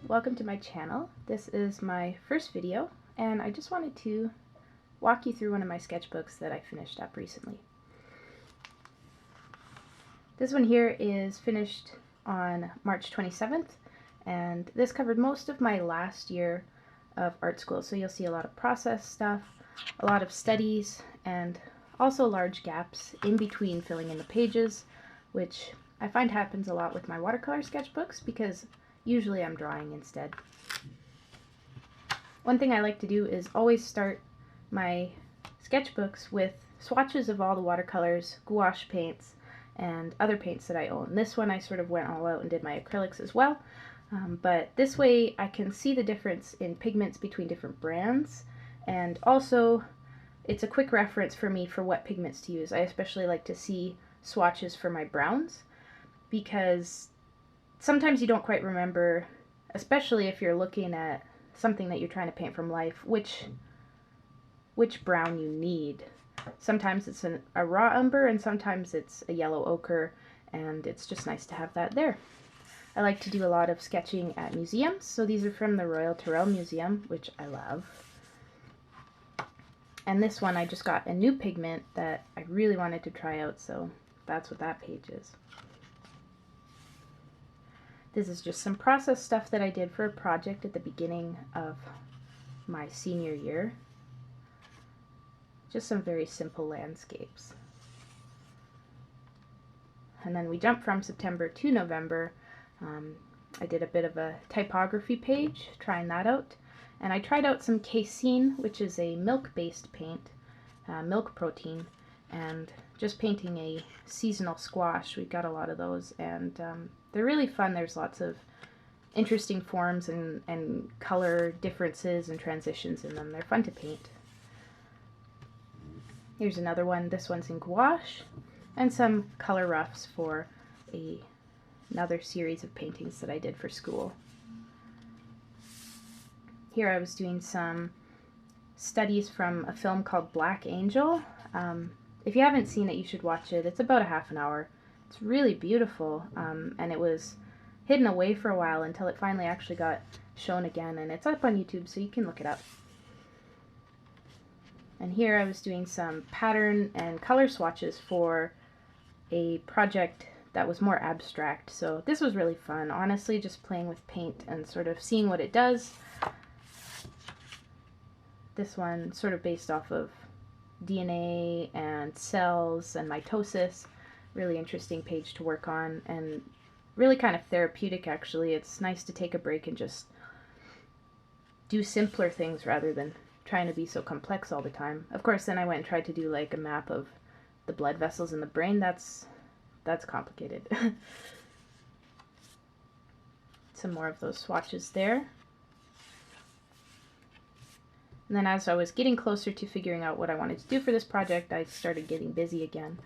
welcome to my channel. This is my first video and I just wanted to walk you through one of my sketchbooks that I finished up recently. This one here is finished on March 27th and this covered most of my last year of art school, so you'll see a lot of process stuff, a lot of studies, and also large gaps in between filling in the pages, which I find happens a lot with my watercolor sketchbooks because usually I'm drawing instead. One thing I like to do is always start my sketchbooks with swatches of all the watercolors, gouache paints, and other paints that I own. This one I sort of went all out and did my acrylics as well, but this way I can see the difference in pigments between different brands, and also it's a quick reference for me for what pigments to use. I especially like to see swatches for my browns because sometimes you don't quite remember, especially if you're looking at something that you're trying to paint from life, which brown you need. Sometimes it's a raw umber and sometimes it's a yellow ochre, and it's just nice to have that there. I like to do a lot of sketching at museums, so these are from the Royal Tyrrell Museum, which I love. And this one I just got a new pigment that I really wanted to try out, so that's what that page is. This is just some process stuff that I did for a project at the beginning of my senior year. Just some very simple landscapes. And then we jump from September to November. I did a bit of a typography page, trying that out. And I tried out some casein, which is a milk-based paint, milk protein, and just painting a seasonal squash. We've got a lot of those, and they're really fun. There's lots of interesting forms and color differences and transitions in them. They're fun to paint. Here's another one. This one's in gouache, and some color roughs for another series of paintings that I did for school. Here I was doing some studies from a film called Black Angel. If you haven't seen it, you should watch it. It's about a half an hour. It's really beautiful, and it was hidden away for a while until it finally actually got shown again, and it's up on YouTube, so you can look it up. And here I was doing some pattern and color swatches for a project that was more abstract, so this was really fun. Honestly, just playing with paint and sort of seeing what it does. This one sort of based off of DNA and cells and mitosis. Really interesting page to work on and really kind of therapeutic actually. It's nice to take a break and just do simpler things rather than trying to be so complex all the time. Of course, then I went and tried to do like a map of the blood vessels in the brain. That's complicated. Some more of those swatches there. And then as I was getting closer to figuring out what I wanted to do for this project, I started getting busy again.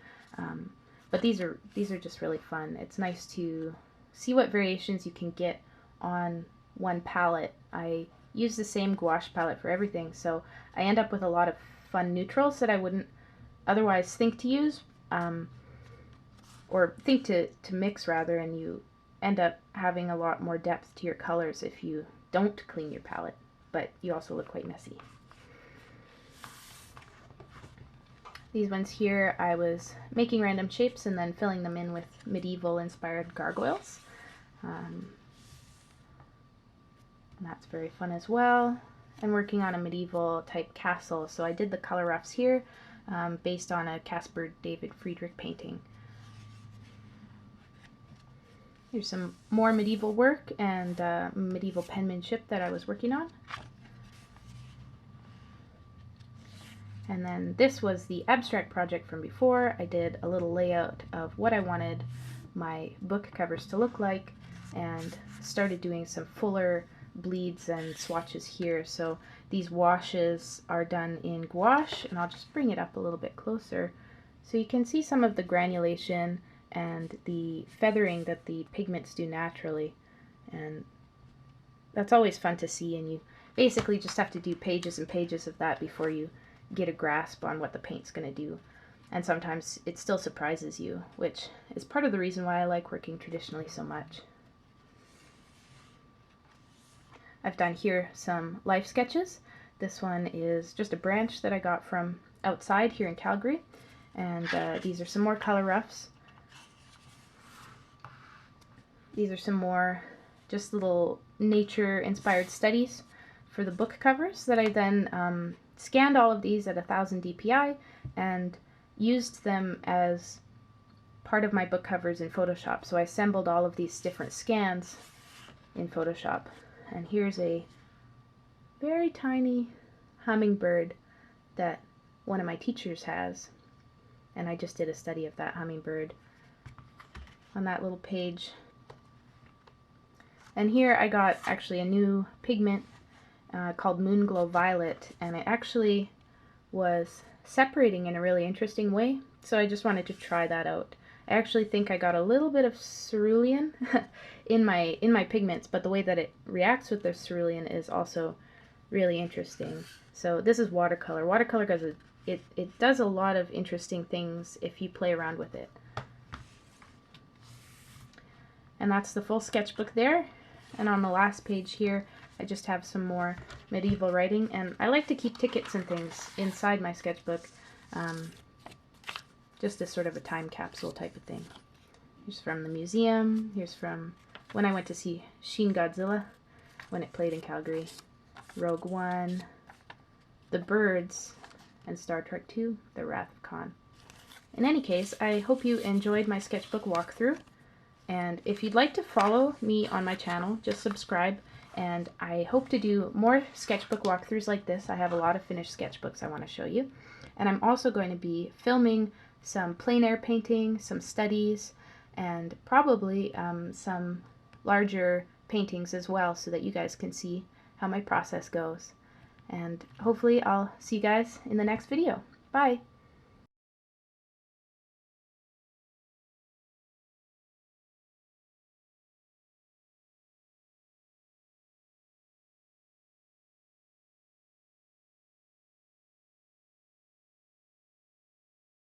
But these are just really fun. It's nice to see what variations you can get on one palette. I use the same gouache palette for everything, so I end up with a lot of fun neutrals that I wouldn't otherwise think to use, or think to mix rather, and you end up having a lot more depth to your colors if you don't clean your palette, but you also look quite messy. These ones here, I was making random shapes and then filling them in with medieval inspired gargoyles. And that's very fun as well. And working on a medieval type castle, so I did the color roughs here based on a Caspar David Friedrich painting. Here's some more medieval work and medieval penmanship that I was working on. And then this was the abstract project from before. I did a little layout of what I wanted my book covers to look like and started doing some fuller bleeds and swatches here. So these washes are done in gouache, and I'll just bring it up a little bit closer so you can see some of the granulation and the feathering that the pigments do naturally. And that's always fun to see, and you basically just have to do pages and pages of that before you get a grasp on what the paint's going to do. And sometimes it still surprises you, which is part of the reason why I like working traditionally so much. I've done here some life sketches. This one is just a branch that I got from outside here in Calgary, and these are some more color roughs. These are some more just little nature-inspired studies for the book covers that I then scanned all of these at 1000 dpi and used them as part of my book covers in Photoshop. So I assembled all of these different scans in Photoshop. And here's a very tiny hummingbird that one of my teachers has. And I just did a study of that hummingbird on that little page. And here I got actually a new pigment called Moonglow Violet, and it actually was separating in a really interesting way. So I just wanted to try that out. I actually think I got a little bit of cerulean in my pigments, but the way that it reacts with the cerulean is also really interesting. So this is watercolor. Watercolor does it does a lot of interesting things if you play around with it. And that's the full sketchbook there. And on the last page here, I just have some more medieval writing, and I like to keep tickets and things inside my sketchbook. Just as sort of a time capsule type of thing. Here's from the museum. Here's from when I went to see Shin Godzilla when it played in Calgary. Rogue One, The Birds, and Star Trek II, The Wrath of Khan. In any case, I hope you enjoyed my sketchbook walkthrough. And if you'd like to follow me on my channel, just subscribe. And I hope to do more sketchbook walkthroughs like this. I have a lot of finished sketchbooks I want to show you. And I'm also going to be filming some plein air painting, some studies, and probably some larger paintings as well, so that you guys can see how my process goes. And hopefully I'll see you guys in the next video. Bye!